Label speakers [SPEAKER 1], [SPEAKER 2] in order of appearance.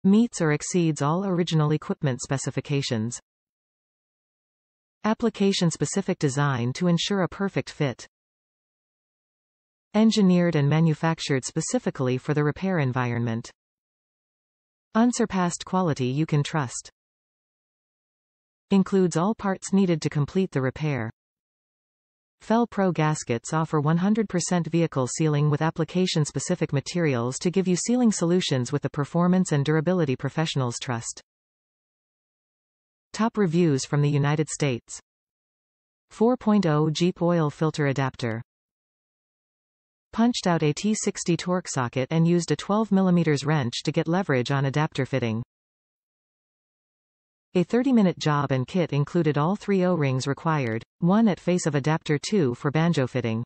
[SPEAKER 1] Meets or exceeds all original equipment specifications. Application-specific design to ensure a perfect fit. Engineered and manufactured specifically for the repair environment. Unsurpassed quality you can trust. Includes all parts needed to complete the repair. FEL-PRO gaskets offer 100% vehicle sealing with application-specific materials to give you sealing solutions with the performance and durability professionals trust. Top reviews from the United States. 4.0 Jeep oil filter adapter. Punched out a T60 torque socket and used a 12 mm wrench to get leverage on adapter fitting. A 30-minute job and kit included all 3 O-rings required, one at face of adapter 2 for banjo fitting.